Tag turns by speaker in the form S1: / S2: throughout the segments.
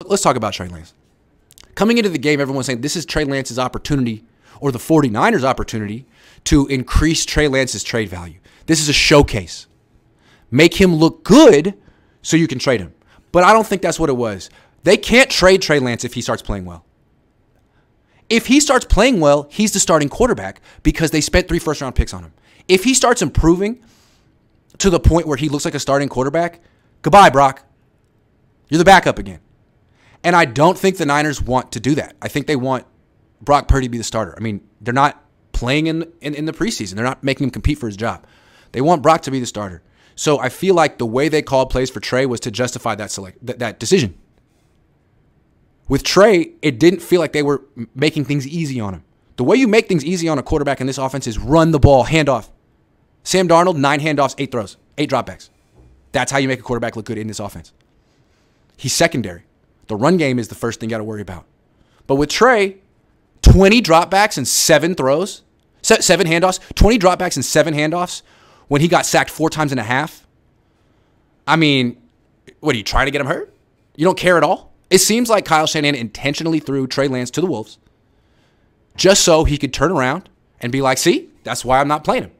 S1: Let's talk about Trey Lance. Coming into the game, everyone's saying this is Trey Lance's opportunity, or the 49ers' opportunity, to increase Trey Lance's trade value. This is a showcase. Make him look good so you can trade him. But I don't think that's what it was. They can't trade Trey Lance if he starts playing well. If he starts playing well, he's the starting quarterback because they spent 3 first-round picks on him. If he starts improving to the point where he looks like a starting quarterback, goodbye, Brock. You're the backup again. And I don't think the Niners want to do that. I think they want Brock Purdy to be the starter. I mean, they're not playing in the preseason. They're not making him compete for his job. They want Brock to be the starter. So I feel like the way they called plays for Trey was to justify that decision. With Trey, it didn't feel like they were making things easy on him. The way you make things easy on a quarterback in this offense is run the ball, handoff. Sam Darnold, 9 handoffs, 8 throws, 8 dropbacks. That's how you make a quarterback look good in this offense. He's secondary. The run game is the first thing you got to worry about. But with Trey, 20 dropbacks and 7 throws, 7 handoffs, 20 dropbacks and 7 handoffs when he got sacked 4 times and a half. I mean, what, are you trying to get him hurt? You don't care at all? It seems like Kyle Shanahan intentionally threw Trey Lance to the Wolves just so he could turn around and be like, see, that's why I'm not playing him.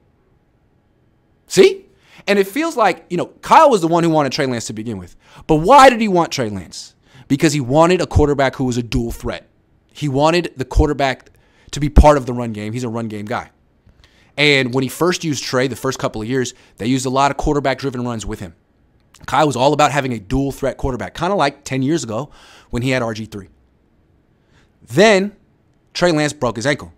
S1: See? And it feels like, Kyle was the one who wanted Trey Lance to begin with. But why did he want Trey Lance? Because he wanted a quarterback who was a dual threat. He wanted the quarterback to be part of the run game. He's a run game guy. And when he first used Trey the first couple of years, they used a lot of quarterback-driven runs with him. Kyle was all about having a dual threat quarterback, kind of like 10 years ago when he had RG3. Then Trey Lance broke his ankle.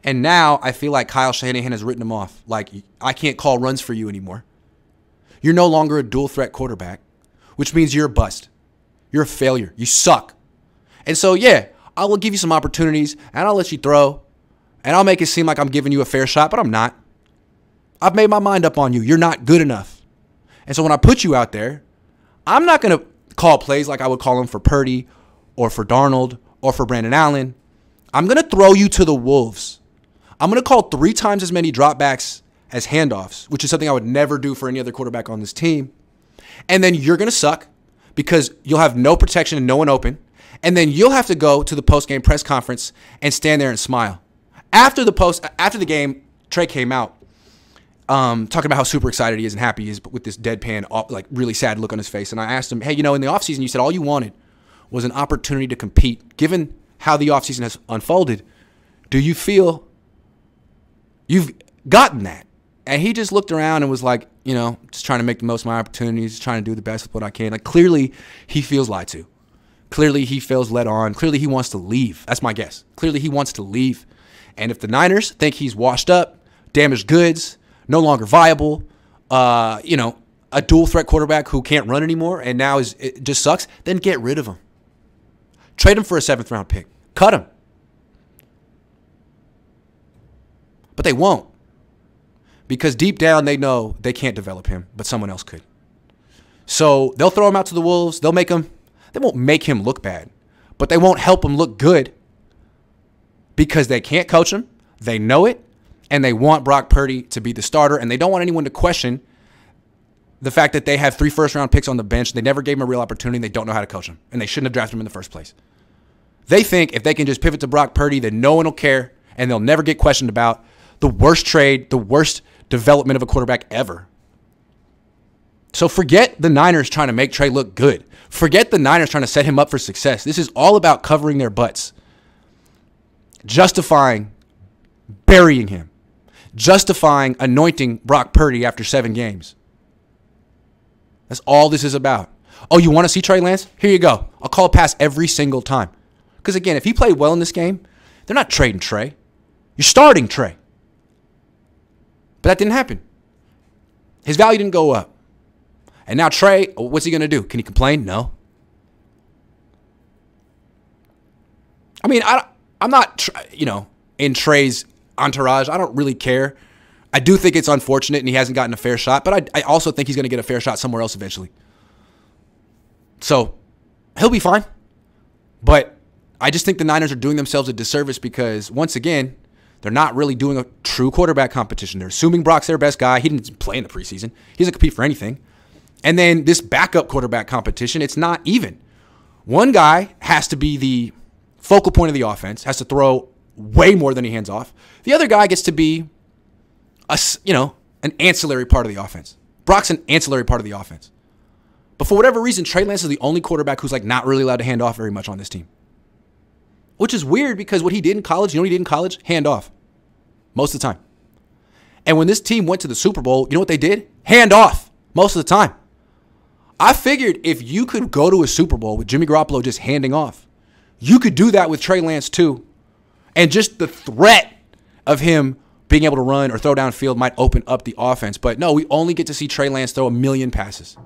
S1: And now I feel like Kyle Shanahan has written him off. Like, I can't call runs for you anymore. You're no longer a dual threat quarterback, which means you're a bust. You're a failure. You suck. And so, yeah, I will give you some opportunities, and I'll let you throw, and I'll make it seem like I'm giving you a fair shot, but I'm not. I've made my mind up on you. You're not good enough. And so when I put you out there, I'm not going to call plays like I would call them for Purdy or for Darnold or for Brandon Allen. I'm going to throw you to the Wolves. I'm going to call 3 times as many dropbacks as handoffs, which is something I would never do for any other quarterback on this team. And then you're going to suck because you'll have no protection and no one open. And then you'll have to go to the post-game press conference and stand there and smile. After the game, Trey came out talking about how super excited he is and happy he is with this deadpan, like really sad look on his face. And I asked him, hey, in the offseason, you said all you wanted was an opportunity to compete. Given how the offseason has unfolded, do you feel you've gotten that? And he just looked around and was like, just trying to make the most of my opportunities, trying to do the best with what I can. Like, clearly, he feels lied to. Clearly, he feels led on. Clearly, he wants to leave. That's my guess. Clearly, he wants to leave. And if the Niners think he's washed up, damaged goods, no longer viable, a dual threat quarterback who can't run anymore and now it just sucks, then get rid of him. Trade him for a 7th round pick. Cut him. But they won't. Because deep down they know they can't develop him, but someone else could. So they'll throw him out to the Wolves. They won't make him look bad, but they won't help him look good because they can't coach him. They know it, and they want Brock Purdy to be the starter, and they don't want anyone to question the fact that they have 3 first-round picks on the bench. They never gave him a real opportunity. They don't know how to coach him, and they shouldn't have drafted him in the first place. They think if they can just pivot to Brock Purdy, then no one will care, and they'll never get questioned about the worst trade, the worst development of a quarterback ever. So forget the Niners trying to make Trey look good. Forget the Niners trying to set him up for success. This is all about covering their butts, justifying burying him, justifying anointing Brock Purdy after 7 games. That's all this is about. Oh, you want to see Trey Lance? Here you go. I'll call a pass every single time. Because, again, if he played well in this game, they're not trading Trey. You're starting Trey. But that didn't happen. His value didn't go up. And now Trey, what's he going to do? Can he complain? No. I mean, I'm not, in Trey's entourage. I don't really care. I do think it's unfortunate and he hasn't gotten a fair shot, but I also think he's going to get a fair shot somewhere else eventually. So he'll be fine. But I just think the Niners are doing themselves a disservice because, once again, they're not really doing a true quarterback competition. They're assuming Brock's their best guy. He didn't play in the preseason. He doesn't compete for anything. And then this backup quarterback competition, it's not even. One guy has to be the focal point of the offense, has to throw way more than he hands off. The other guy gets to be an ancillary part of the offense. Brock's an ancillary part of the offense. But for whatever reason, Trey Lance is the only quarterback who's like not really allowed to hand off very much on this team. Which is weird because what he did in college, you know what he did in college? Hand off. Most of the time. And when this team went to the Super Bowl, you know what they did? Hand off. Most of the time. I figured if you could go to a Super Bowl with Jimmy Garoppolo just handing off, you could do that with Trey Lance too. And just the threat of him being able to run or throw downfield might open up the offense. But no, we only get to see Trey Lance throw 1 million passes.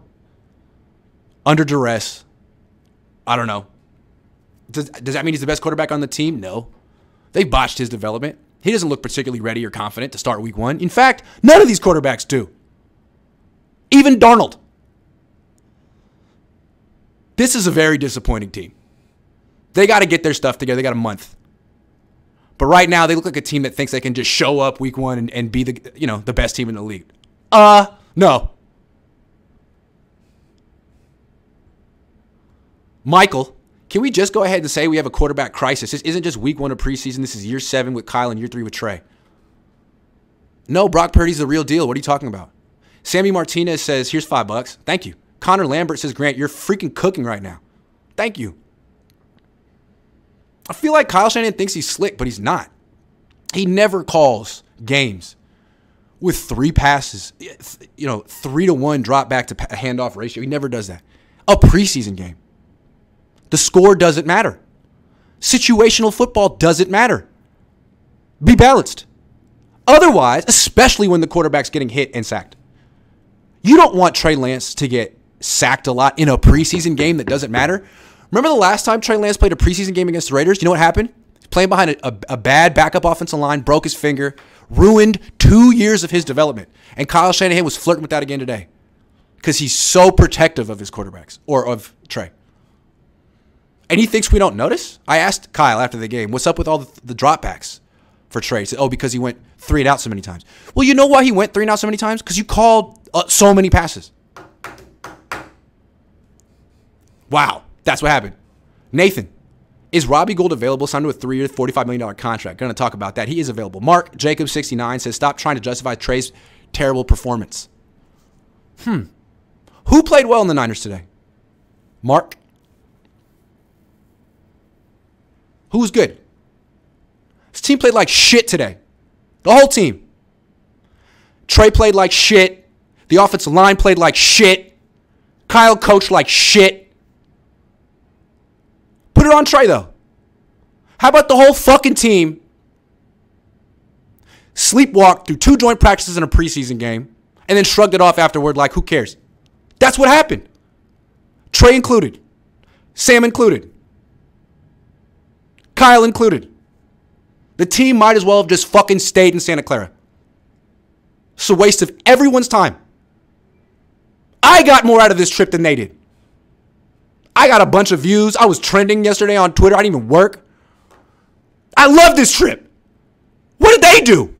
S1: Under duress. I don't know. Does that mean he's the best quarterback on the team? No. They botched his development. He doesn't look particularly ready or confident to start week 1. In fact, none of these quarterbacks do. Even Darnold. This is a very disappointing team. They got to get their stuff together. They got a month. But right now, they look like a team that thinks they can just show up week 1 and be the best team in the league. No. Michael, can we just go ahead and say we have a quarterback crisis? This isn't just week 1 of preseason. This is year 7 with Kyle and year 3 with Trey. No, Brock Purdy's the real deal. What are you talking about? Sammy Martinez says, here's $5. Thank you. Connor Lambert says, Grant, you're freaking cooking right now. Thank you. I feel like Kyle Shanahan thinks he's slick, but he's not. He never calls games with 3 passes, 3-to-1 drop back to handoff ratio. He never does that. A preseason game. The score doesn't matter. Situational football doesn't matter. Be balanced. Otherwise, especially when the quarterback's getting hit and sacked, you don't want Trey Lance to get sacked a lot in a preseason game that doesn't matter. Remember the last time Trey Lance played a preseason game against the Raiders? You know what happened? He's playing behind a bad backup offensive line, broke his finger, ruined 2 years of his development. And Kyle Shanahan was flirting with that again today because he's so protective of his quarterbacks or of Trey. And he thinks we don't notice? I asked Kyle after the game, what's up with all the dropbacks for Trey? He said, because he went 3 and out so many times. Well, you know why he went 3 and out so many times? Because you called so many passes. Wow, that's what happened. Nathan, is Robbie Gould available? Signed to a 3-year, $45 million contract. Going to talk about that. He is available. Mark Jacob 69 says, stop trying to justify Trey's terrible performance. Who played well in the Niners today? Mark? Who was good? This team played like shit today. The whole team. Trey played like shit. The offensive line played like shit. Kyle coached like shit. Put it on Trey, though. How about the whole fucking team sleepwalked through 2 joint practices in a preseason game and then shrugged it off afterward like, who cares? That's what happened. Trey included. Sam included. Kyle included. The team might as well have just fucking stayed in Santa Clara. It's a waste of everyone's time. I got more out of this trip than they did. I got a bunch of views. I was trending yesterday on Twitter. I didn't even work. I love this trip. What did they do?